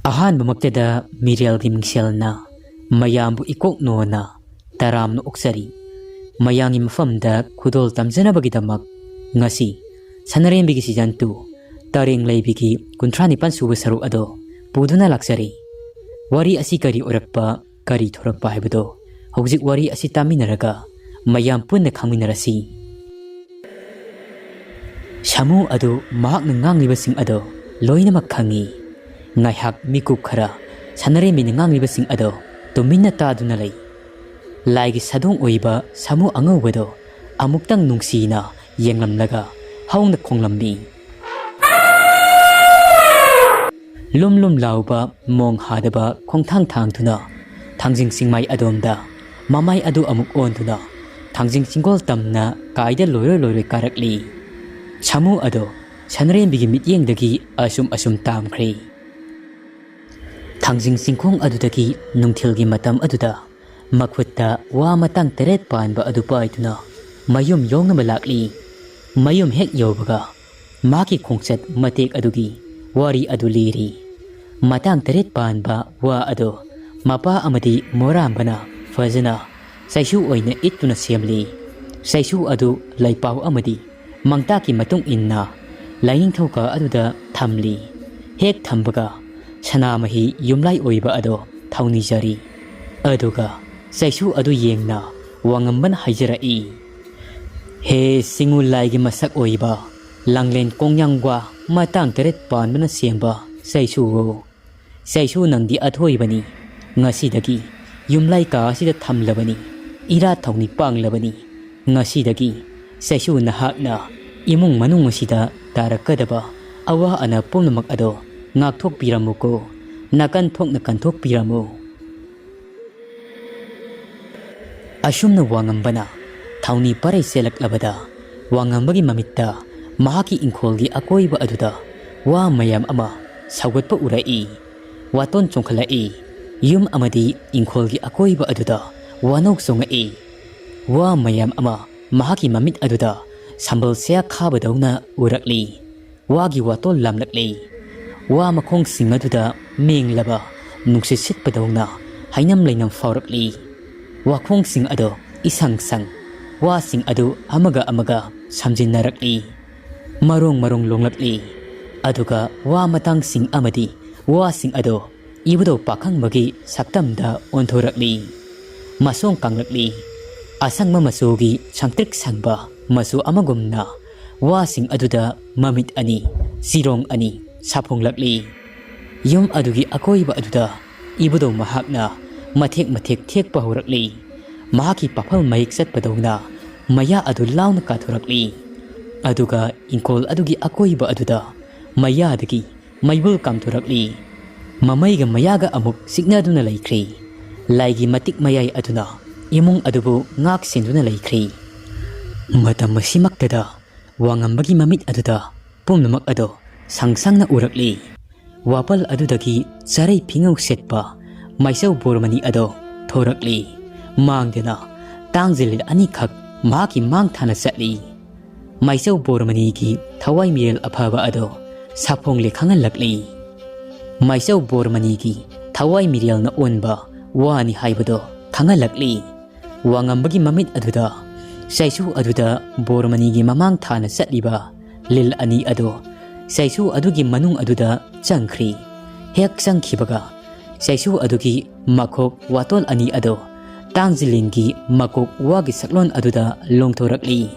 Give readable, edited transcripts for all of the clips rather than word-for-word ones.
ꯑꯍꯥꯟꯕꯃꯛꯇꯗ Meerel Gi Mingselna mayambu ikoknona taramno oksari mayangi mafamda khudol tamjanabagidamak ngasi Sanarembi gi season 2 Tarengleibi gi 39 suba saruk ado puduna laksari wari asi kari orakpa kari thorakpa haibado hojik wari asi taminaraga mayam punna khangminarasi Shamu ado mahakna nganglibasing ado loinamak khangi ngaihak mikup khara Sanarembi ni nganglibasing ado tuminna taduna lay laigi sadong oiba samu angawado amuktang nungsina yenglamlaga haungna khonglambi lumlum lauba mong hadaba khongthang thangtuna thangjing singmai adomda mamai adu amuk ontuna thangjing singol tamna kaida loiroi karakli Samu ado Sanarembi gi mityengdagi asum tamkhri Thangjing singkhong adudagi nungthilgi matam aduda makhutta wa matang teret panba adu paituna mayum yongna malakli mayum hek yobaga maki khongchat matek adugi wari adu liri matang teret panba wa ado mapa amadi morambana fazana saisu oina ituna semli saisu adu laipau amadi mangtaki matung inna laing thoka aduda thamli hek thambaga Sanamahi yumlai oiba ado thauni jari aduga saisu adu yengna Wangamban haijarai he singulai gi masak oiba langlen kongyangwa matang teret panbana semba saisu nangdi athoibani ngasidagi yumlai ka asida thamlabani ira thauni panglabani ngasidagi saisu nahakna imung manung asida tarakadaba awa ana pumnamak ado ngakthok piramuko nakan thok piramu Ashumna Wangambana Thauni Parai Selak Labada Wangambagi Mamitta Mahaki Inkholgi Akoiba Aduda Wa Mayam Ama Saugotpa Urai Waton Chongkhalai Yum Amadi Inkholgi Akoiba Aduda Wanok Songai Wa Mayam Ama Mahaki Mamit Aduda Sambal Sea Khabadawna Urakli Wagi Watol Lamlakli Wa Makhong Singaduda Menglaba Nuksit Padawna Hainam Lainam Faurakli Wakhong sing ado isang wa sing ado amaga samjinnarakli marong longlakli aduga wa matang sing amadi wa sing ado ibudo pakhang magi saktamda onthorakli masong kanglakli asangma masugi sangtrik sangba masu amagumna wa sing aduda mamit ani sirong ani saphonglakli yum adugi akoiba aduda ibudo mahakna mathek thek pahurakli mahaki paphal maik sat padawna maya adu launa kathurakli aduga inkol adugi akoiba aduda maya dagi maibul kamthurakli mamaiga mayaga amuk signaduna laikri laigi matik mayai aduna imung adubu ngak senduna laikri matam masimaktada Wangambagi mamit aduda pumnamak ado sangsangna urakli wapal adudagi sarai phingau setpa Maisau bormani ado thorakli mangdena tangzilil anikhak maki mang thana satli Maisau bormani gi thawai Meerel aphaba ado saphong le khangalakli Maisau bormani gi thawai Meerel na onba wani haibado khangalakli Wangambagi mamit aduda saisu aduda bormani gi mamang thana satliba lil ani ado saisu adugi manung aduda changkhri hek changkhibaga Saisu adugi makok watol ani ado tangzilingi makok wagi saklon aduda longthorakli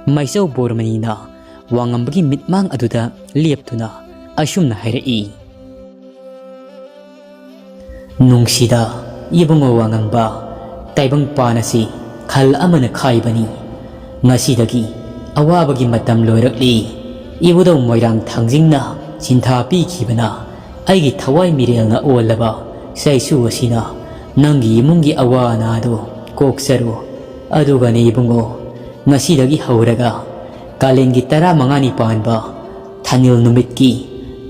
Maisau bormani na Wangambagi mitmang aduda lieptuna asumna hairai Nungsida ibungo Wangamba taibang panasi khal amana khaibani ngasidagi awabagi matam loirakli ibudo moirang thangjingna chintha pi khibana Aigi thawai Meerel na olaba saisu asina nangi imungi awana ado koksaru aduga ni ibungo ngasidagi hauraga kalengi 15 panba thanil numitki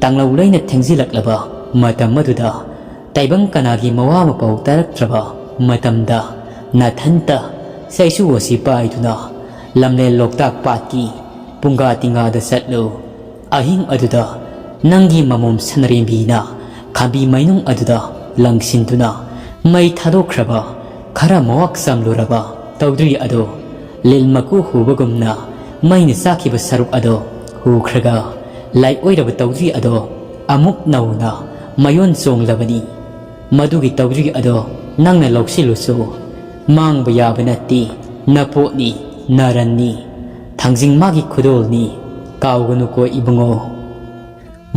tanglau laina thengzilaklaba matam maduda taibang kanagi mawa mapau taraktraba matamda nathanta saisu asi paiduna lamle loktak patki punga tinga da satlo ahing aduda Nangi mamom Sanarembi na ꯄꯥꯝꯕꯤ ꯃꯩꯅꯨꯡ ꯑꯗꯨꯗ ꯂꯪꯁꯤꯟꯗꯨꯅ ꯃꯩ ꯊꯥꯗꯣꯛꯈ꯭ꯔꯕ ꯈꯔ ꯃꯋꯥꯛ ꯆꯝꯂꯨꯔꯕ ꯇꯧꯗ꯭ꯔꯤ ꯑꯗꯣ ꯂꯤꯜ ꯃꯀꯨ ꯍꯨꯕꯒꯨꯝꯅ ꯃꯩꯅ ꯆꯥꯛꯈꯤꯕ ꯁꯔꯨꯛ ꯑꯗꯣ ꯍꯨꯈ꯭ꯔꯒ ꯂꯥꯏ ꯑꯣꯏꯔꯕ ꯇꯧꯗ꯭ꯔꯤ ꯑꯗꯣ ꯑꯃꯨꯛ ꯅꯧꯅ ꯃꯌꯣꯟ ꯆꯣꯡꯂꯕꯅꯤ ꯃꯗꯨꯒꯤ ꯇꯧꯗ꯭ꯔꯤ ꯑꯗꯣ ꯅꯪꯅ ꯂꯧꯁꯤꯜꯂꯨꯁꯨ ꯃꯥꯡꯕ ꯌꯥꯕ ꯅꯠꯇꯦ ꯅꯄꯣꯠꯅꯤ ꯅꯔꯟꯅꯤ ꯊꯥꯡꯖꯤꯡ ꯃꯥꯒꯤ ꯈꯨꯗꯣꯜꯅꯤ ꯀꯥꯎꯒꯅꯨꯀꯣ ꯏꯕꯨꯡꯉꯣ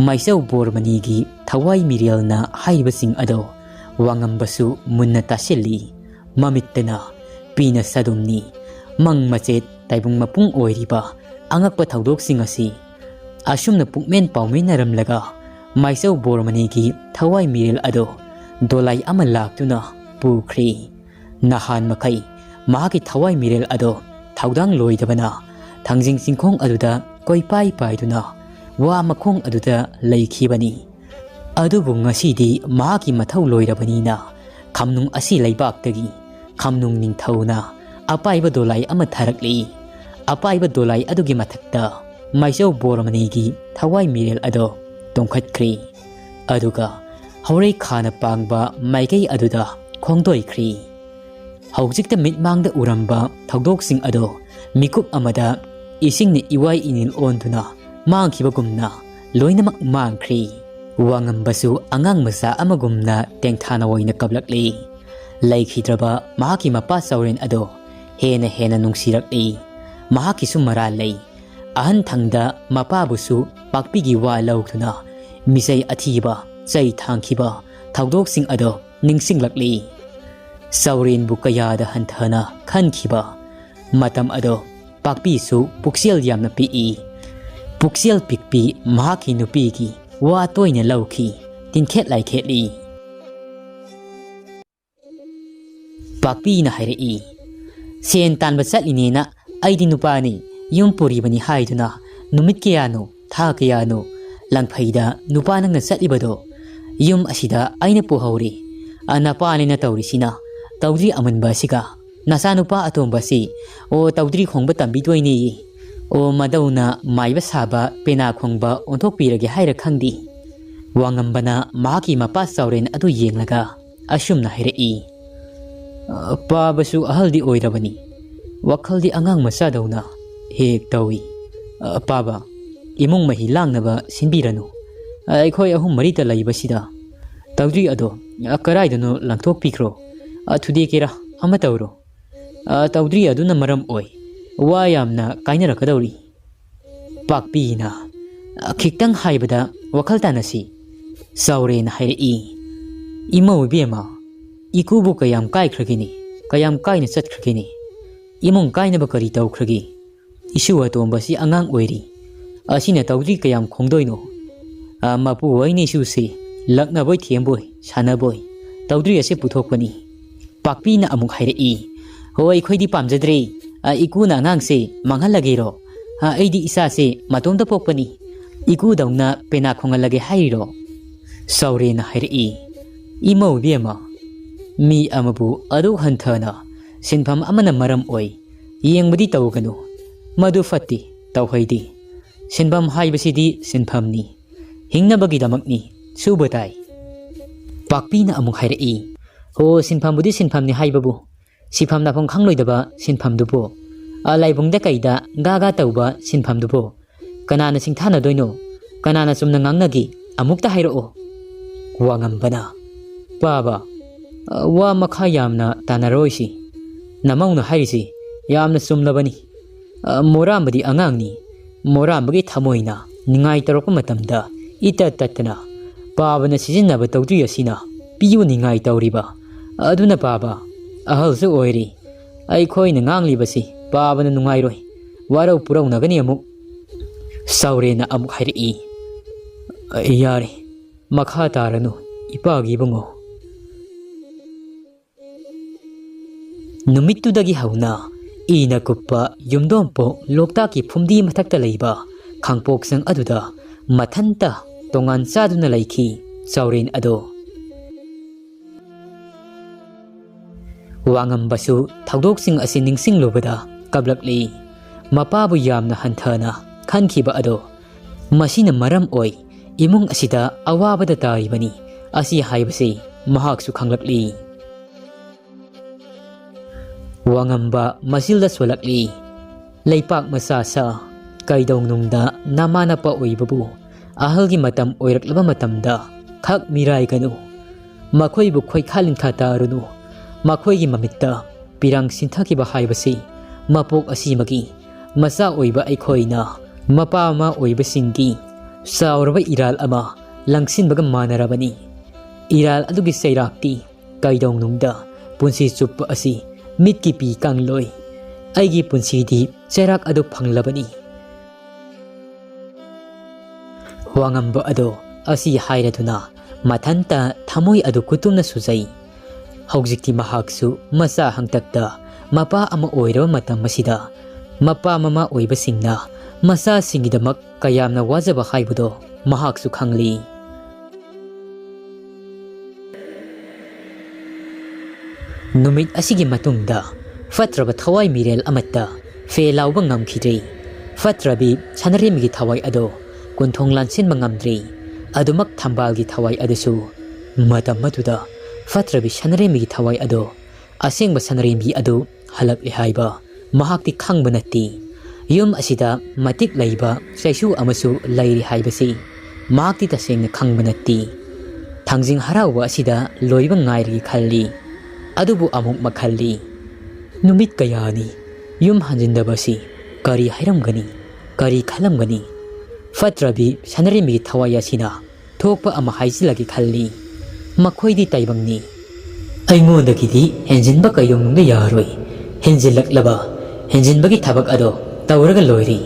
ꯃꯥꯏꯆꯧ ꯕꯣꯔꯃꯅꯤꯒꯤ ꯊꯋꯥꯏ ꯃꯤꯔꯦꯜꯅ ꯍꯥꯏꯔꯤꯕꯁꯤꯡ ꯑꯗꯣ ꯋꯥꯉꯝꯕꯁꯨ ꯃꯨꯟꯅ ꯇꯥꯁꯤꯜꯂꯤ ꯃꯃꯤꯠꯇꯅ ꯄꯤꯅ ꯁꯗꯨꯝꯅꯤ ꯃꯪ ꯃꯆꯦꯠ ꯇꯥꯏꯕꯨꯡ ꯃꯄꯨꯡ ꯑꯣꯏꯔꯤꯕ ꯑꯉꯛꯄ ꯊꯧꯗꯣꯛꯁꯤꯡ ꯑꯁꯤ ꯑꯁꯨꯝꯅ ꯄꯨꯛꯃꯦꯟ ꯄꯥꯎꯃꯤꯟꯅꯔꯝꯂꯒ ꯃꯥꯏꯆꯧ ꯕꯣꯔꯃꯅꯤꯒꯤ ꯊꯋꯥꯏ ꯃꯤꯔꯦꯜ ꯑꯗꯣ ꯗꯣꯂꯥꯏ ꯑꯃ ꯂꯥꯛꯇꯨꯅ ꯄꯨꯈ꯭ꯔꯤ ꯅꯍꯥꯟ ꯃꯈꯩ ꯃꯍꯥꯛꯀꯤ ꯊꯋꯥꯏ ꯃꯤꯔꯦꯜ ꯑꯗꯣ ꯊꯧꯗꯥꯡ ꯂꯣꯏꯗꯕꯅ ꯊꯥꯡꯖꯤꯡ ꯆꯤꯡꯈꯣꯡ ꯑꯗꯨꯗ ꯀꯣꯏꯄꯥꯏ ꯄꯥꯏꯗꯨꯅ ꯋꯥ ꯃꯈꯣꯡ ꯑꯗꯨꯗ ꯂꯩꯈꯤꯕꯅꯤ ꯑꯗꯨꯕꯨ ꯉꯁꯤꯗꯤ ꯃꯍꯥꯛꯀꯤ ꯃꯊꯧ ꯂꯣꯏꯔꯕꯅꯤꯅ ꯈꯝꯅꯨꯡ ꯑꯁꯤ ꯂꯩꯕꯥꯛꯇꯒꯤ ꯈꯝꯅꯨꯡ ꯅꯤꯡꯊꯧꯅ ꯑꯄꯥꯏꯕ ꯗꯣꯂꯥꯏ ꯑꯃ ꯊꯥꯔꯛꯂꯤ ꯑꯄꯥꯏꯕ ꯗꯣꯂꯥꯏ ꯑꯗꯨꯒꯤ ꯃꯊꯛꯇ ꯃꯥꯏꯆꯧ ꯕꯣꯔꯃꯅꯤꯒꯤ ꯊꯋꯥꯏ ꯃꯤꯔꯦꯜ ꯑꯗꯣ ꯇꯣꯡꯈꯠꯈ꯭ꯔꯤ ꯑꯗꯨꯒ ꯍꯧꯔꯩ ꯈꯥꯅ ꯄꯥꯡꯕ ꯃꯥꯏꯀꯩ ꯑꯗꯨꯗ ꯈꯣꯡꯗꯣꯏꯈ꯭ꯔꯤ ꯍꯧꯖꯤꯛꯇ ꯃꯤꯠꯃꯥꯡꯗ ꯎꯔꯝꯕ ꯊꯧꯗꯣꯛꯁꯤꯡ ꯑꯗꯣ ꯃꯤꯀꯨꯞ ꯑꯃꯗ ꯏꯁꯤꯡꯅ ꯏꯋꯥꯏ ꯏꯅꯤꯜ ꯑꯣꯟꯗꯨꯅ ꯃꯥꯡꯈꯤꯕꯒꯨꯝꯅ ꯂꯣꯏꯅꯃꯛ ꯃꯥꯡꯈ꯭ꯔꯤ ꯋꯥꯉꯝꯕꯁꯨ ꯑꯉꯥꯡ ꯃꯆꯥ ꯑꯃꯒꯨꯝꯅ ꯇꯦꯡꯊꯥꯅ ꯑꯣꯏꯅ ꯀꯞꯂꯛꯂꯤ ꯂꯩꯈꯤꯗ꯭ꯔꯕ ꯃꯍꯥꯛꯀꯤ ꯃꯄꯥ ꯆꯥꯎꯔꯦꯟ ꯑꯗꯣ ꯍꯦꯟꯅ ꯍꯦꯟꯅ ꯅꯨꯡꯁꯤꯔꯛꯂꯤ ꯃꯍꯥꯛꯀꯤꯁꯨ ꯃꯔꯥꯜ ꯂꯩ ꯑꯍꯟ ꯊꯪꯗ ꯃꯄꯥꯕꯨꯁꯨ ꯄꯥꯛꯄꯤꯒꯤ ꯋꯥ ꯂꯧꯗꯨꯅ ꯃꯤꯆꯩ ꯑꯊꯤꯕ ꯆꯩ ꯊꯥꯡꯈꯤꯕ ꯊꯧꯗꯣꯛꯁꯤꯡ ꯑꯗꯣ ꯅꯤꯡꯁꯤꯡꯂꯛꯂꯤ ꯆꯥꯎꯔꯦꯟꯕꯨ ꯀꯌꯥꯗ ꯍꯟꯊꯅ ꯈꯟꯈꯤꯕ ꯃꯇꯝ ꯑꯗꯣ ꯄꯥꯛꯄꯤꯁꯨ ꯄꯨꯛꯆꯦꯜ ꯌꯥꯝꯅ ꯄꯤꯛꯏ ꯄꯨꯛꯆꯦꯜ ꯄꯤꯛꯄꯤ ꯃꯍꯥꯛꯀꯤ ꯅꯨꯄꯤꯒꯤ ꯋꯥ ꯇꯣꯏꯅ ꯂꯧꯈꯤ ꯇꯤꯟꯈꯦꯠ ꯂꯥꯏꯈꯦꯠꯂꯤ ꯄꯥꯛꯄꯤꯅ ꯍꯥꯏꯔꯛꯏ ꯁꯦꯟ ꯇꯥꯟꯕ ꯆꯠꯂꯤꯅꯦꯅ ꯑꯩꯗꯤ ꯅꯨꯄꯥꯅꯤ ꯌꯨꯝ ꯄꯨꯔꯤꯕꯅꯤ ꯍꯥꯏꯗꯨꯅ ꯅꯨꯃꯤꯠ ꯀꯌꯥꯅꯣ ꯊꯥ ꯀꯌꯥꯅꯣ ꯂꯪꯐꯩꯗ ꯅꯨꯄꯥ ꯅꯪꯅ ꯆꯠꯂꯤꯕꯗꯣ ꯌꯨꯝ ꯑꯁꯤꯗ ꯑꯩꯅ ꯄꯨꯍꯧꯔꯤ ꯅꯄꯥꯅꯤꯅ ꯇꯧꯔꯤꯁꯤꯅ ꯇꯧꯗ꯭ꯔꯤ ꯑꯃꯟꯕ ꯑꯁꯤꯒ ꯅꯆꯥꯅꯨꯄꯥ ꯑꯇꯣꯝꯕ ꯑꯁꯤ ꯇꯧꯗ꯭ꯔꯤ ꯈꯣꯡꯕ ꯇꯝꯕꯤꯗꯣꯏꯅꯤ ꯃꯗꯧꯅ ꯃꯥꯏꯕ ꯁꯥꯕ ꯄꯦꯅꯥ ꯈꯣꯡꯕ ꯑꯣꯟꯊꯣꯛꯄꯤꯔꯒꯦ ꯍꯥꯏꯔ ꯈꯪꯗꯦ ꯋꯥꯉꯝꯕꯅ ꯃꯍꯥꯛꯀꯤ ꯃꯄꯥ ꯆꯥꯎꯔꯦꯟ ꯑꯗꯨ ꯌꯦꯡꯂꯒ ꯑꯁꯨꯝꯅ ꯍꯥꯏꯔꯛꯏ ꯄꯥꯕꯁꯨ ꯑꯍꯜꯗꯤ ꯑꯣꯏꯔꯕꯅꯤ ꯋꯥꯈꯜꯗꯤ ꯑꯉꯥꯡ ꯃꯆꯥꯗꯧꯅ ꯍꯦꯛ ꯇꯧꯏ ꯄꯥꯕ ꯏꯃꯨꯡ ꯃꯍꯤ ꯂꯥꯡꯅꯕ ꯁꯤꯟꯕꯤꯔꯅꯨ ꯑꯩꯈꯣꯏ ꯑꯍꯨꯝ ꯃꯔꯤꯇ ꯂꯩꯕꯁꯤꯗ ꯇꯧꯗ꯭ꯔꯤ ꯑꯗꯣ ꯀꯔꯥꯏꯗꯅꯣ ꯂꯪꯊꯣꯛꯄꯤꯈ꯭ꯔꯣ ꯊꯨꯗꯦꯛꯀꯦꯔꯥ ꯑꯃ ꯇꯧꯔꯣ ꯇꯧꯗ꯭ꯔꯤ ꯑꯗꯨꯅ ꯃꯔꯝ ꯑꯣꯏ ꯋꯥ ꯌꯥꯝꯅ ꯀꯥꯏꯅꯔꯛꯀꯗꯧꯔꯤ ꯄꯥꯛꯄꯤꯅ ꯈꯤꯇꯪ ꯍꯥꯏꯕꯗ ꯋꯥꯈꯜ ꯇꯥꯅꯁꯤ ꯆꯥꯎꯔꯦꯅ ꯍꯥꯏꯔꯛꯏ ꯏꯃꯧ ꯏꯕꯦꯝꯃ ꯏꯀꯨꯕꯨ ꯀꯌꯥꯝ ꯀꯥꯏꯈ꯭ꯔꯒꯦꯅꯤ ꯀꯌꯥꯝ ꯀꯥꯏꯅ ꯆꯠꯈ꯭ꯔꯒꯦꯅꯤ ꯏꯃꯨꯡ ꯀꯥꯏꯅꯕ ꯀꯔꯤ ꯇꯧꯈ꯭ꯔꯒꯦ ꯏꯁꯨ ꯑꯇꯣꯝꯕꯁꯤ ꯑꯉꯥꯡ ꯑꯣꯏꯔꯤ ꯑꯁꯤꯅ ꯇꯧꯗ꯭ꯔꯤ ꯀꯌꯥꯝ ꯈꯣꯡꯗꯣꯏꯅꯣ ꯃꯄꯨ ꯑꯩꯅ ꯏꯁꯨꯁꯤ ꯂꯛꯅꯕꯣꯏ ꯊꯦꯝꯕꯣꯏ ꯁꯥꯟꯅꯕꯣꯏ ꯇꯧꯗ꯭ꯔꯤ ꯑꯁꯤ ꯄꯨꯊꯣꯛꯄꯅꯤ ꯄꯥꯛꯄꯤꯅ ꯑꯃꯨꯛ ꯍꯥꯏꯔꯛꯏ ꯍꯣ ꯑꯩꯈꯣꯏꯗꯤ ꯄꯥꯝꯖꯗ꯭ꯔꯦ ꯏꯀꯨꯅ ꯑꯉꯥꯡꯁꯦ ꯃꯥꯡꯍꯜꯂꯒꯦꯔꯣ ꯑꯩꯗꯤ ꯏꯆꯥꯁꯦ ꯃꯇꯣꯝꯇ ꯄꯣꯛꯄꯅꯤ ꯏꯀꯨꯗꯧꯅ ꯄꯦꯅꯥ ꯈꯣꯡꯍꯜꯂꯒꯦ ꯍꯥꯏꯔꯤꯔꯣ ꯆꯥꯎꯔꯦꯟꯅ ꯍꯥꯏꯔꯛꯏ ꯏꯃꯧ ꯏꯕꯦꯝꯃ ꯃꯤ ꯑꯃꯕꯨ ꯑꯗꯨꯛ ꯍꯟꯊꯅ ꯁꯤꯟꯐꯝ ꯑꯃꯅ ꯃꯔꯝ ꯑꯣꯏ ꯌꯦꯡꯕꯗꯤ ꯇꯧꯒꯅꯨ ꯃꯗꯨ ꯐꯠꯇꯦ ꯇꯧꯍꯩꯗꯦ ꯁꯤꯟꯐꯝ ꯍꯥꯏꯕꯁꯤꯗꯤ ꯁꯤꯟꯐꯝꯅꯤ ꯍꯤꯡꯅꯕꯒꯤꯗꯃꯛꯅꯤ ꯁꯨꯕ ꯇꯥꯏ ꯄꯥꯛꯄꯤꯅ ꯑꯃꯨꯛ ꯍꯥꯏꯔꯛꯏ ꯍꯣ ꯁꯤꯟꯐꯝꯕꯨꯗꯤ ꯁꯤꯟꯐꯝꯅꯤ ꯍꯥꯏꯕꯕꯨ ꯁꯤꯐꯝ ꯅꯥꯐꯝ ꯈꯪꯂꯣꯏꯗꯕ ꯁꯤꯟꯐꯝꯗꯨꯕꯨ ꯂꯥꯏꯕꯨꯡꯗ ꯀꯩꯗ ꯒꯥꯒꯥ ꯇꯧꯕ ꯁꯤꯟꯐꯝꯗꯨꯕꯨ ꯀꯅꯥꯅ ꯁꯤꯡꯊꯥꯅꯗꯣꯏꯅꯣ ꯀꯅꯥꯅ ꯆꯨꯝꯅ ꯉꯥꯡꯅꯒꯦ ꯑꯃꯨꯛꯇ ꯍꯥꯏꯔꯛꯑꯣ ꯋꯥꯉꯝꯕꯅ ꯄꯥꯕ ꯋꯥ ꯃꯈꯥ ꯌꯥꯝꯅ ꯇꯥꯟꯅꯔꯣꯏꯁꯤ ꯅꯃꯧꯅ ꯍꯥꯏꯔꯤꯁꯤ ꯌꯥꯝꯅ ꯆꯨꯝꯂꯕꯅꯤ ꯃꯣꯔꯥꯝꯕꯗꯤ ꯑꯉꯥꯡꯅꯤ ꯃꯣꯔꯥꯝꯕꯒꯤ ꯊꯃꯣꯏꯅ ꯅꯤꯡꯉꯥꯏ ꯇꯧꯔꯛꯄ ꯃꯇꯝꯗ ꯏꯇꯠ ꯇꯠꯇꯅ ꯄꯥꯕꯅ ꯁꯤꯖꯤꯟꯅꯕ ꯇꯧꯗ꯭ꯔꯤ ꯑꯁꯤꯅ ꯄꯤꯌꯨ ꯅꯤꯡꯉꯥꯏ ꯇꯧꯔꯤꯕ ꯑꯗꯨꯅ ꯄꯥꯕ ꯑꯍꯜꯁꯨ ꯑꯣꯏꯔꯤ ꯑꯩꯈꯣꯏꯅ ꯉꯥꯡꯂꯤꯕꯁꯤ ꯄꯥꯕꯅ ꯅꯨꯡꯉꯥꯏꯔꯣꯏ ꯋꯥꯔꯧ ꯄꯨꯔꯧꯅꯒꯅꯤ ꯑꯃꯨꯛ ꯆꯥꯎꯔꯦꯟꯅ ꯑꯃꯨꯛ ꯍꯥꯏꯔꯛꯏ ꯌꯥꯔꯦ ꯃꯈꯥ ꯇꯥꯔꯅꯨ ꯏꯄꯥꯒꯤ ꯏꯕꯨꯡꯉꯣ ꯅꯨꯃꯤꯠꯇꯨꯗꯒꯤ ꯍꯧꯅ ꯏꯅ ꯀꯨꯞꯄ ꯌꯨꯝꯗꯣꯡꯄꯣꯛ ꯂꯣꯛꯇꯥꯛꯀꯤ ꯐꯨꯝꯗꯤ ꯃꯊꯛꯇ ꯂꯩꯕ ꯈꯥꯡꯄꯣꯛꯁꯪ ꯑꯗꯨꯗ ꯃꯊꯟꯇ ꯇꯣꯉꯥꯟ ꯆꯥꯗꯨꯅ ꯂꯩꯈꯤ ꯆꯥꯎꯔꯦꯟ ꯑꯗꯣ ꯋꯥꯉꯝꯕꯁꯨ ꯊꯧꯗꯣꯛꯁꯤꯡ ꯑꯁꯤ ꯅꯤꯡꯁꯤꯡꯂꯨꯕꯗ ꯀꯞꯂꯛꯂꯤ ꯃꯄꯥꯕꯨ ꯌꯥꯝꯅ ꯍꯟꯊꯅ ꯈꯟꯈꯤꯕ ꯑꯗꯣ ꯃꯁꯤꯅ ꯃꯔꯝ ꯑꯣꯏ ꯏꯃꯨꯡ ꯑꯁꯤꯗ ꯑꯋꯥꯕꯗ ꯇꯥꯔꯤꯕꯅꯤ asi haibasi mahaksu khanglakli. Wangamba masilda solakli. Leipak masa sa kaidongnungda namana pa oibabu ahalgi matam oiraklaba matamda khak mirai kanu. Makhoi bu khoi khalin khata runu. Makhoi gi mamitta pirang sinthaki ba haibasi mapok asimagi masa oiba aikhoina mapa ma oiba singi sauraba iral ama langsin baga manarabani. Iral adugi seirakti kaidongnungda punsi chup asi mitki pi kangloi. Aigi punsidi cherak adu phanglabani. Wangamba ado asi hairaduna mathanta thamoi adu kutumna sujai. Haujikti mahaksu masa hangtakta mapa ama oiraba matam masida mapa mama oiba singna masa singidamak kayamna wajaba haibudo mahaksu khangli. Numit asigi matungda fatraba thawai Meerel amatta fe lauba ngamkhidri. Fatrabi Sanarembi gi thawai ado kunthong lansin mangamdri. Adumak thambal gi thawai adusu matam matuda fatrabi Sanarembi gi thawai ado asengba Sanarembi ado halakli haiba mahakti khangba natti. Yum asida matik laiba saisu amasu lairi haibasi mahakti tasengna khangba natti. Thangjing harawa asida loiba ngairi khalli adubu amuk makhalli. Numit kayani yum hanjindabasi kari hairamgani kari khalamgani. Fatrabi Sanarembi gi thawai asina thokpa ama haizilagi khalli. Makhoidi taibangni aingondagidi henjinba kayongnungda yaroi henjilaklaba henjinbagi thabak ado tawraga loiri.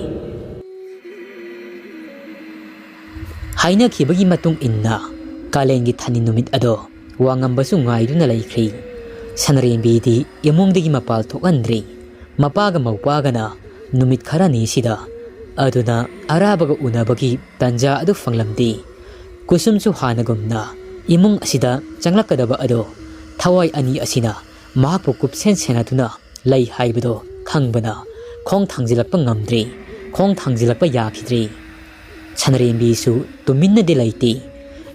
Haina khibagi matung inna kalengi thani numit ado wangambasu ngaiduna laikhri. Sanarembi di yamungdagi mapal thokandri. Mapaga mawpagana numit kharani sida aduna arabaga unabagi tanja adu fanglamdi. Kusumsu hanagumna imung asida changlakadaba ado thawai ani asina mahakpu kupsen senatuna lay haibado khangbana khong thangjilakpa ngamdri khong thangjilakpa yakhidri. Sanarembi su tuminna de laiti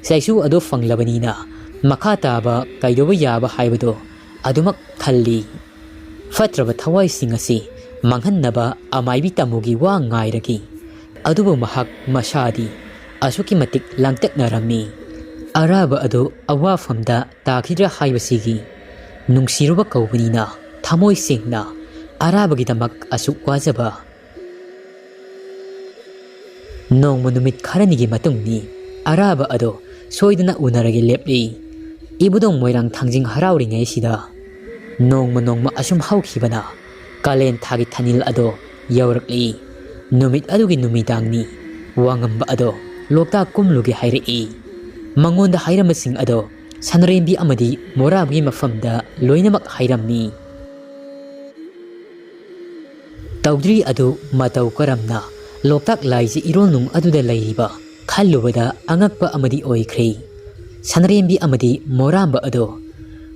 saisu ado fanglabanina makha taba kaidoba yaba haibado adumak khalli. Fatraba thawai singasi manghannaba amaibi tamugi wa ngairagi adubu mahak mashadi asuki matik langteknarami. Araba ado awafamda takhidra haibasigi nungsiruba kaubanina thamoi sengna arabagidamak asuk wajaba. Nongma numit kharanigi matungni araba ado soidana unaragi lepli. Ibudong moirang thangjing harauringai sida nongma asum haukhibana kalen thagi thanil ado yaurakli. Numit adugi numidangni wangamba ado Loktak kumlugi hairei. Mangonda hairamasing ado Sanarembi amadi morabgi mafamda loinamak hairamni. Toudri ado matau karamna Loktak laiji irolnung aduda lairiba khallubada angakpa amadi oikhri. Sanarembi amadi moramba ado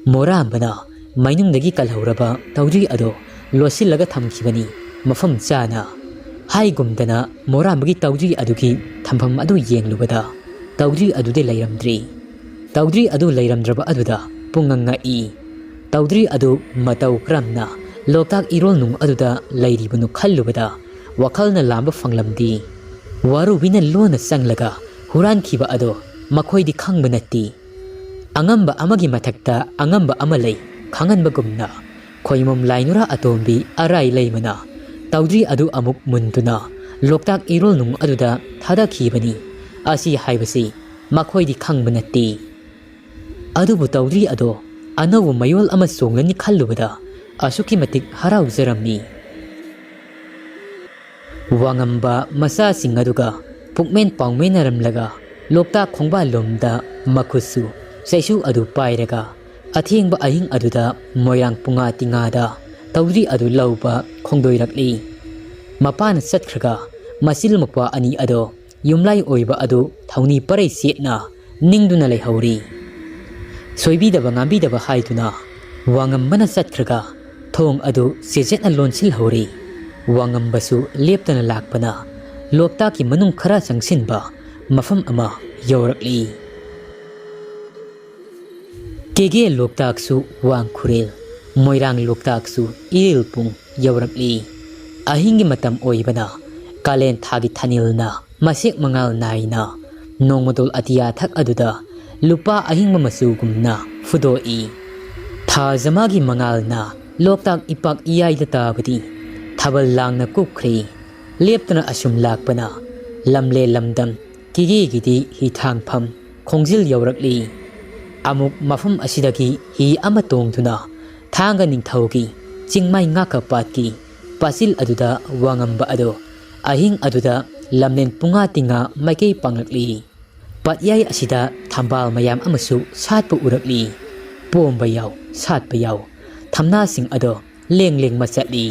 morambana mainungdagi kalhauraba Toudri ado losillaga thamkhibani mafam chana. Haigumdana morambagi Toudri adugi thampham adu yenglubada Toudri adude lairamdri. Toudri adu lairamdraba aduda pungangai. Toudri adu matau kramna Loktak irolnung aduda lairibunu khallubada wakhalna lamba fanglamdi. Warubina lona sanglaga huran khiba ado makhoidi khangba natti. Angamba amagi mathakta angamba amalai khanganbagumna khoimom lainura atombi arai leimana Toudri adu amuk muntuna Loktak irolnung aduda thadakhibani asi haibasi makhoidi khangba natti. Adubu Toudri ado anawu mayol ama songlani khallubada asuki matik haraujramni. Wangamba masa singaduga pukmen pangmenaramlaga Loktak khongba lomda makhusu saisu adu pairaga athengba ahing aduda moirang punga tingada Toudri adu lauba khongdoirakli. Mapana satkhraga masil makwa ani ado yumlai oiba adu thauni parai setna ningduna lehauri. Soibidaba ngambidaba haiduna wangambana satkhraga thong adu sejetna lonsil hauri. Wangambasu leptana lakpana Loktaki manung khara changsinba mafam ama yaurakli. Kege Loktaksu Wang Khurel Moirang Loktaksu Iril Pung Yaurakli Ahingi matam oibana Kalen thagi thanilna masik mangal naina Nongmadol atiya thak aduda Lupa ahing mamasugumna fudoi Tha zamagi mangalna Loktak ipak eyaida tabadi Thabal langna kukri Leptana asum lakpana Lamle lamdam Kige gidi hi thangpham Khongjil yaurakli Amuk mafam asidagi hi amatongduna Thanga ningthaugi Chingmai ngaka patki Pasil aduda Wangamba ado Ahing aduda lamnen punga tinga maikei panglakli Patyai asida thambal mayam amasu satpa urakli Pomba yaw satpa yaw Thamna sing ado leng leng machatli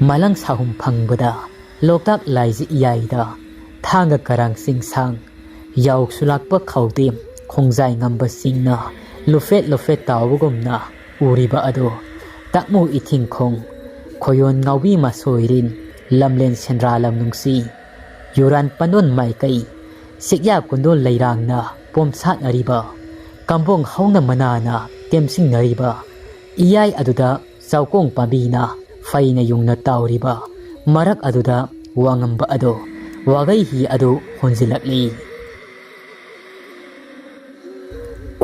Malang sahum phangbada Loktak laiji eyaida Thanga karang sing sang Yaw sulakpa khawdem Khongjai ngamba singna Lufet lufet tawugumna Uriba ado Takmu iting khong Khoyon ngawi masoirin Lamlen senra lam nungsi Yuran panon maikai Sikya kundol layrangna Pomsat nariba Kambong hauna manana Temsing nariba Iyay aduda Saukong pabina Fayna yungna tawriba Marak aduda Wangamba ado Wagay hi ado honzilakli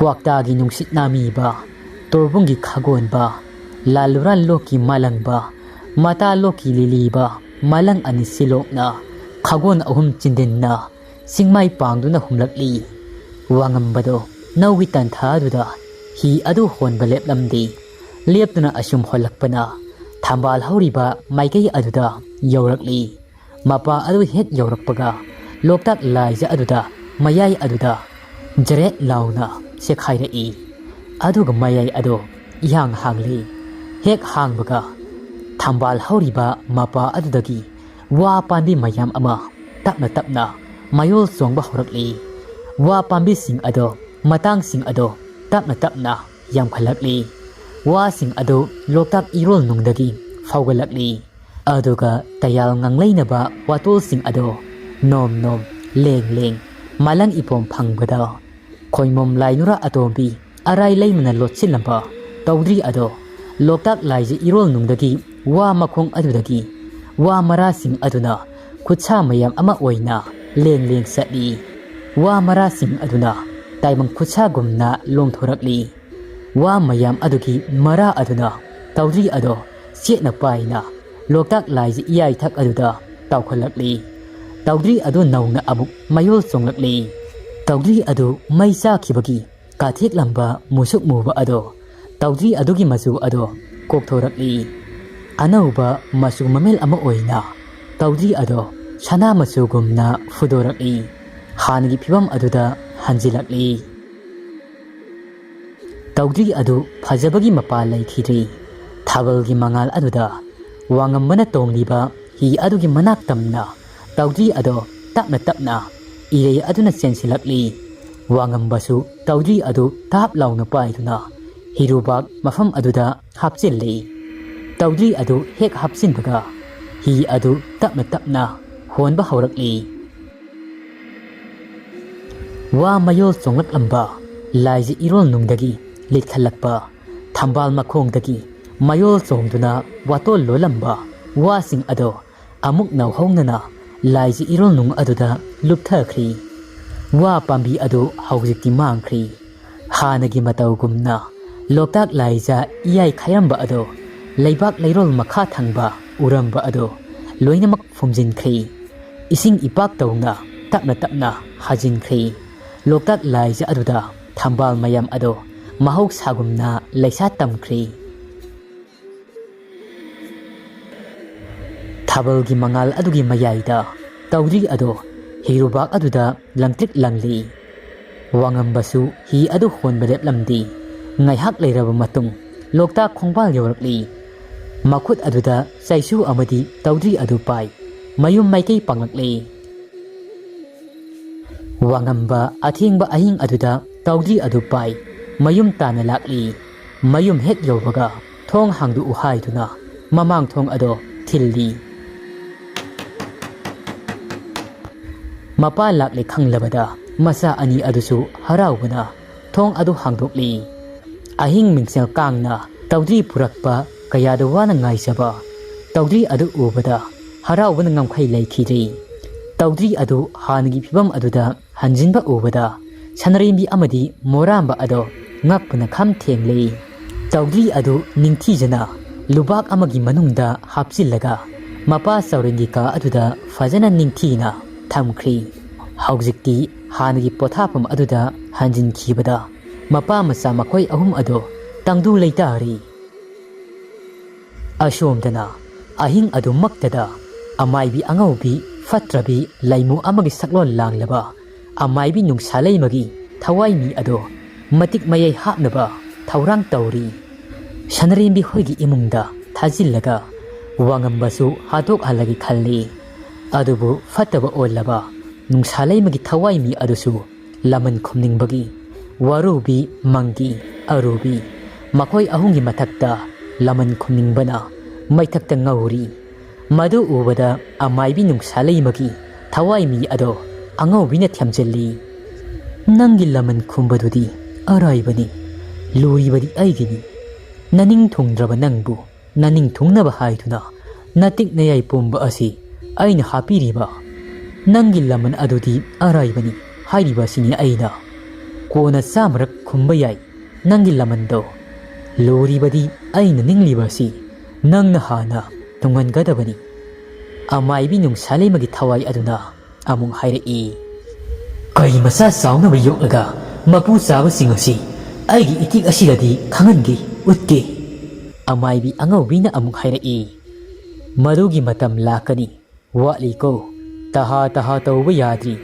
Kwaktagi nungsit nami ba Torbungi khagon ba Laluran loki malang ba Mata loki lili ba Malang anisilok na Khagon ahum chindin na Singmay pangduna humlakli Wangambado Nawitan thaduda Hi adu hon balep lamdi Leptuna asum holakpana Thambal hauriba maikei aduda Yaurakli Mapa adu het yaurakpaga Loktak laija aduda Mayay aduda Jaret launa Sekhaira Aduga mayay ado Yang hangli Hek hangbaga Thambal hauriba mapa adudagi Wa pambi mayam ama Tapna tapna Mayol songba horakli Wa pambi sing ado Matang sing ado Tapna tapna Yam khalakli Wa sing ado Loktak irol nungdagi Faugalakli Aduga tayal nganglay ba Watol sing ado Nom nom Leng leng Malang ipom phangbada Koimom lainura atombi Aray lay manalot silamba Toudri ado Loktak laiji irol nungdagi Wa makhong adudagi Wa marasing aduna Kutsa mayam ama oina Leng leng satli Wa marasing aduna Taimang kutsa gumna longthorakli Wa mayam adugi mara aduna Toudri ado Sietna paina Loktak laiji iyay thak aduda Tawkhalakli Toudri ado nauna abuk mayol songlakli Toudri ado may sakibagi Kathik lamba musuk muba ado Toudri adugi masu ado Kokthorakli Anauba masu mamel ama oina Toudri ado Sana masu gumna fudorakli Hanagi pibam aduda hanjilakli Toudri ado Phajabagi mapa laikhidri Thabalgi mangal aduda Wangambana tongliba Hi adugi manak tamna Toudri ado Tapna tapna Irey aduna sensilakli Wangambasu Toudri adu tap launa paiduna Hirubak mafam aduda hapchilli Toudri adu hek hapsinbaga Hi adu tapna tapna Honba haurakli Wa mayol songlak lamba Laiji irol nungdagi Litkhalakpa Thambal makhongdagi Mayol songduna Watol lolamba Wasing ado Amuk nauhongnana Laiji irol nung aduda Lupthakri Wa pambi adu haujikti mangkri Hanagi matawgumna Loktak laija iyay khayamba ado Laibak layrol makha thangba Uramba ado Loinamak fumjinkri Ising ipak tawna Tapna tapna hajinkri Loktak laija aduda Thambal mayam ado Mahok sagumna Laisa tamkri Thabalgi mangal adugi mayayda Toudri ado Hirubak aduda langtrik langli Wangambasu hi adu honbalep lamdi Ngaihak layraba matung Loktak khongbal yaurakli Makhut aduda Saisu amadi Toudri adu pai Mayum maikei panglakli Wangamba athingba ahing aduda Toudri adu pai Mayum tana lakli Mayum hek yaubaga Thong hangdu uhaiduna Mamang thong ado Thilli Mapa lakli khanglabada Masa ani adusu haraubana Thong adu hangdokli Ahing Mingsel Kangna Toudri Purakpa Kayada Wana Ngaisaba Toudri Adu Ubada Harawan Ngamkai Laikiri Toudri Adu Hanagi Pibam Aduda Hanjinba Ubada Sanarembi Amadi Moramba Ado Ngapuna Kham Thenglei Toudri Adu Ningthijana Lubak Amagi Manungda Hapchillaga Mapa Saurengi Ka Aduda Fajana Ningthina Thamkhri Haujikti Hanagi Pothapam Aduda Hanjin Khibada Mapa Masa Makoi Ahum Ado Tangdu Leitari Ashomdana Ahing Adu Maktada Amaibi Angaubi Fatrabi Laimu Amagi Saklon Langlaba Amaibi Nungsalai Magi Thawai Mi Ado Matik Mayai Hapnaba Taurang Tauri Sanarembi Hoigi Imungda Thajillaga Wangambasu Hadok Halagi Khalli Adubu Fataba Olaba Nungsalai Magi Thawai Mi Adusu Laman Khumningbagi Warubi Mangi Arubi Makoi Ahungi Matakta Laman Khumningbana Maitakta Ngauri Madu Ubada Amaibi Nungsalai Magi Thawai Mi Ado Angawbina Thamjalli Nangi Laman Khumbadudi Araibani Luribadi Aigini Naning Thungdraba Nangbu Naning Thungnaba Haiduna Natik Nayai Pumba Asi Aina Hapiriba Nangi Laman Adudi Araibani Hairiba Sini Aina Kona Samrak Khumbayai Nangi Lamando Luribadi Aina Ninglibasi Nang Nahana Tungan Gadabani Amaibi Nungsalai Magi Thawai Aduna Amung Hairi Kai Masa Saunaba Yoklaga Mapu Saba Singasi Aigi Itik Asidadi Khangangi Utki Amaibi Angawbina Amung Hairi Madugi Matam Lakani Watli Ko Taha Taha Tauba Yadri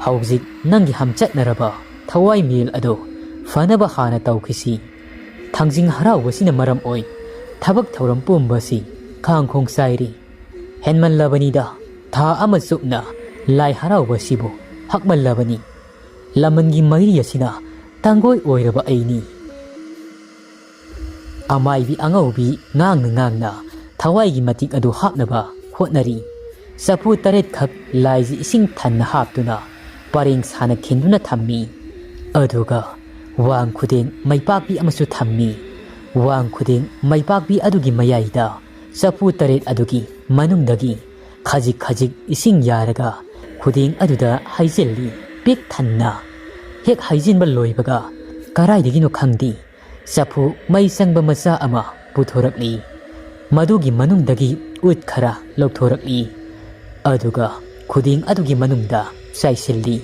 Haujik Nangi Hamchatnaraba Thawai Meal Ado Fanaba Hana Taukisi Thangjing Harawasina Maram Oi Thabak Thauram Pumbasi Khangkhong Sairi Henman Labanida Tha Amasukna Lai Harawasibu Hakman Labani Lamangi Mairi Asina Tangoi Oiraba Aini Amaibi Angaubi Ngang Thawai Gi Matik Adu Hapnaba Hotnari Sapu Taret Khak Laiji Ising Thanna Haptuna Pareng Sana Khinduna Thammi Aduga Wang Khudeng Maipakbi Amasu Thammi Wang Khudeng Maipakbi Adugi Mayaida Sapu Taret Adugi Manungdagi Khajik Khajik Ising Yaraga Khudeng Aduda Haijilli Pik Thanna Hek Haijinba Loibaga Karaidagino Khangdi Sapu Mai Sangba Macha Ama Puthorakli Madugi Manungdagi Ut Khara Loktorakli Aduga Khudeng Adugi Manungda Saisilli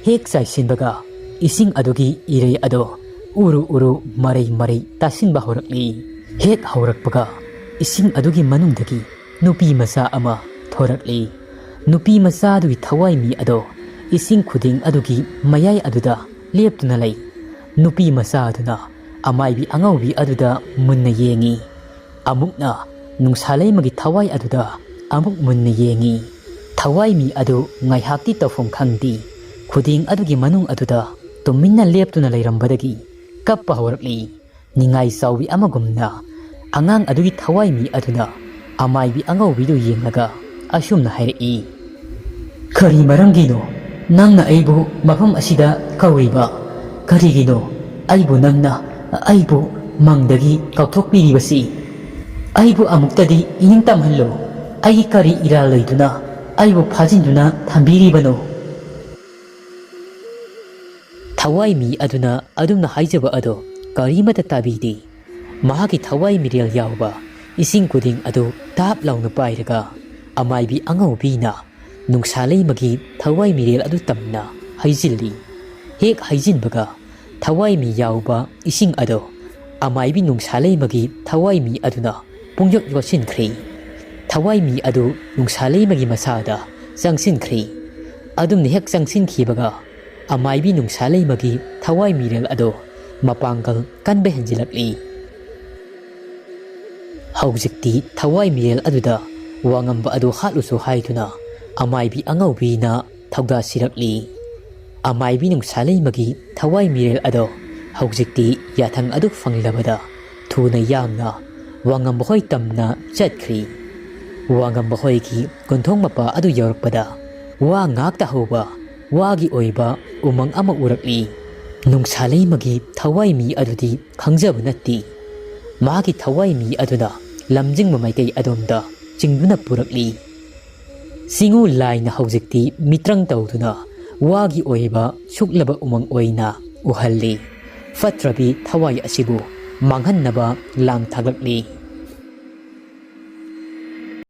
Hek Saisinbaga Ising Adugi Irei Ado Uru Marei Tasinba Horakli Hek Haurakbaga Ising Adugi Manungdagi Nupi Macha Ama Thorakli Nupi Macha Adugi Thawai Mi Ado Ising Khudeng Adugi Mayai Aduda Leptuna Lei Nupi Macha Aduna Amaibi Angaubi Aduda Munna Yengi Amukna Nungsalai Magi Thawai Aduda Amuk Munna Yengi Thawai Mi Adu Ngaihakti Tawfom Khangdi Khudeng Adugi Manung Aduda Tuminna Leptuna Leirambadagi Kappa Horakli Ningai Sawi Amagumna Angang Adugi Thawai Mi Aduna Amaibi Angaubi Du Yenglaga Ashumna Hairi Kari Marangino Nangna Aibu Mafam Asida Kauriba Karigino Aibu Nangna Aibu Mangdagi Kauthokpiribasi Aibu Amuktadi Ining Tamhallo Ai Kari Ira Laiduna Aibu Phajinduna Thambiribano Thawai Mi Aduna Adumna Haijaba Ado Karimata Tabidi Mahaki Thawai Meerel Yauba Ising Khudeng Adu Tap Launa Pairaga Amaibi Angaubina Nungsalai Magi Thawai Meerel Adu Tamna Haijilli Hek Haijinbaga Thawai Mi Yauba Ising Ado Amaibi Nungsalai Magi Thawai Mi Aduna Pungyok Yosinkhri Thawai Mi Adu Nungsalai Magi Masada Jangsinkhri Adumni Hek Jangsinkhibaga Amaibi Nungsalai Magi Thawai Meerel Ado Mapangkal Kanbe Henjilakli Haujikti Thawai Meerel Aduda Wangamba Adu Hatlusu Haiduna Amaibi Angaubina Thauda Sirakli Amaibi Nungsalai Magi Thawai Meerel Ado Haujikti Yathang Adu Fanglabada Thuna Yamna Wangamba Hoi Tamna Chatkri Wangamba Hoi Ki Gonthong Mapa Adu Yorkpada Wa Ngakta Hoba Wagi Oiba Umang Ama Urakli ꯅꯨꯡꯁꯥꯂꯩꯃꯒꯤ ꯊꯋꯥꯏꯃꯤ ꯑꯗꯨꯗꯤ ꯈꯪꯖꯕ ꯅꯠꯇꯦ ꯃꯍꯥꯛꯀꯤ ꯊꯋꯥꯏꯃꯤ ꯑꯗꯨꯅ ꯂꯝꯖꯤꯡꯕ ꯃꯩꯇꯩ ꯑꯗꯣꯝꯗ ꯆꯤꯡꯗꯨꯅ ꯄꯨꯔꯛꯂꯤ ꯁꯤꯡꯎ ꯂꯥꯏꯅ ꯍꯧꯖꯤꯛꯇꯤ ꯃꯤꯇ꯭ꯔꯪ ꯇꯧꯗꯨꯅ ꯋꯥꯒꯤ ꯑꯣꯏꯕ ꯁꯨꯛꯂꯕ ꯎꯃꯪ ꯑꯣꯏꯅ ꯎꯍꯜꯂꯤ ꯐꯠꯇ꯭ꯔꯕꯤ ꯊꯋꯥꯏ ꯑꯁꯤꯕꯨ ꯃꯥꯡꯍꯟꯅꯕ ꯂꯥꯡ ꯊꯥꯛꯂꯛꯂꯤ